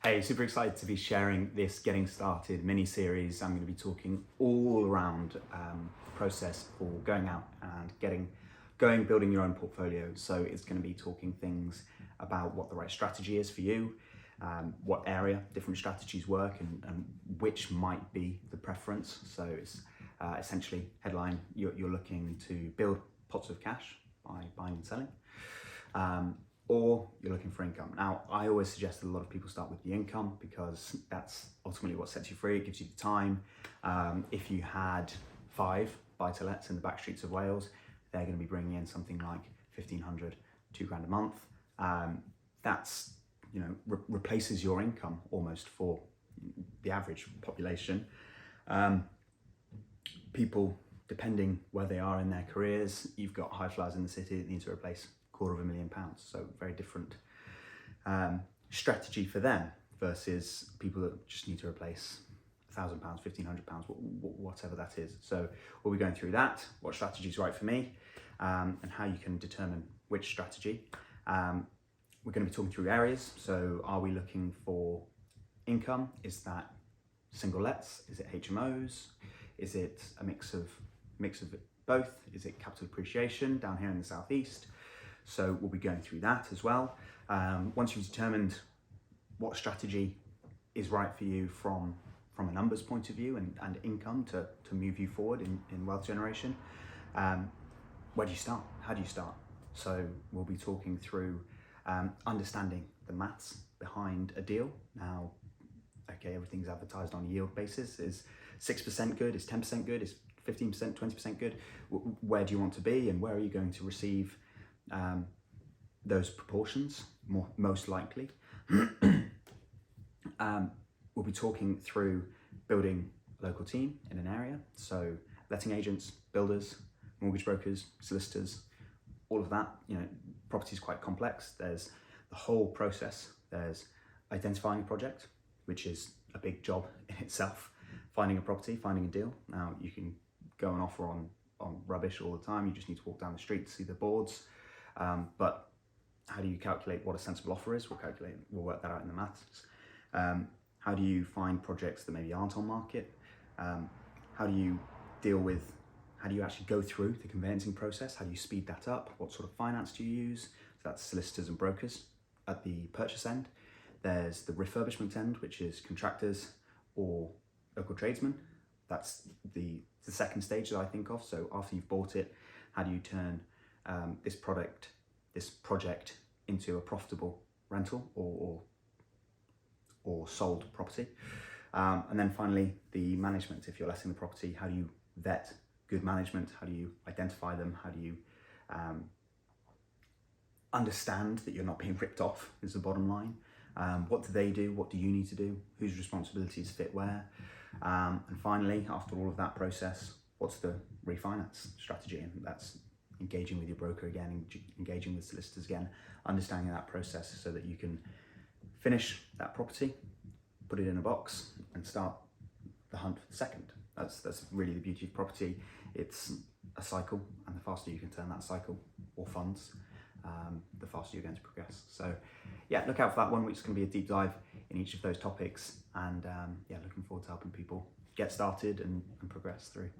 Hey, super excited to be sharing this Getting Started mini-series. I'm going to be talking all around the process for going out and building your own portfolio. So it's going to be talking things about what the right strategy is for you, what area different strategies work and which might be the preference. So it's essentially headline, you're looking to build pots of cash by buying and selling. Or you're looking for income. Now, I always suggest that a lot of people start with the income because that's ultimately what sets you free. It gives you the time. If you had 5 buy-to-lets in the back streets of Wales, they're going to be bringing in something like 1,500, £2,000 a month. That's, replaces your income almost for the average population. People, depending where they are in their careers, you've got high flyers in the city that need to replace £250,000, so very different strategy for them versus people that just need to replace £1,000, £1,500, whatever that is. So we'll be going through that, what strategy is right for me, and how you can determine which strategy. We're going to be talking through areas. So are we looking for income? Is that single lets? Is it HMOs? Is it a mix of both? Is it capital appreciation down here in the southeast? So we'll be going through that as well. Once you've determined what strategy is right for you from a numbers point of view and income to move you forward in wealth generation, where do you start? How do you start? So we'll be talking through understanding the maths behind a deal. Now, okay, everything's advertised on a yield basis. Is 6% good? Is 10% good? Is 15%, 20% good? Where do you want to be and where are you going to receive those proportions, most likely? We'll be talking through building a local team in an area, so letting agents, builders, mortgage brokers, solicitors, all of that. Property is quite complex. There's the whole process. There's identifying a project, which is a big job in itself. Finding a property, finding a deal. Now you can go and offer on rubbish all the time. You just need to walk down the street to see the boards. But how do you calculate what a sensible offer is? We'll work that out in the maths. How do you find projects that maybe aren't on market? How do you actually go through the conveyancing process? How do you speed that up? What sort of finance do you use? So that's solicitors and brokers at the purchase end. There's the refurbishment end, which is contractors or local tradesmen. That's the second stage that I think of. So after you've bought it, how do you turn this project into a profitable rental or sold property? And then finally, the management. If you're letting the property, how do you vet good management? How do you identify them? How do you understand that you're not being ripped off is the bottom line? What do they do? What do you need to do? Whose responsibilities fit where? And finally, after all of that process, what's the refinance strategy? And that's engaging with your broker again, engaging with solicitors again, understanding that process so that you can finish that property, put it in a box and start the hunt for the second. That's really the beauty of property. It's a cycle, and the faster you can turn that cycle or funds, the faster you're going to progress. So yeah, look out for that one, which is going to be a deep dive in each of those topics. And looking forward to helping people get started and progress through.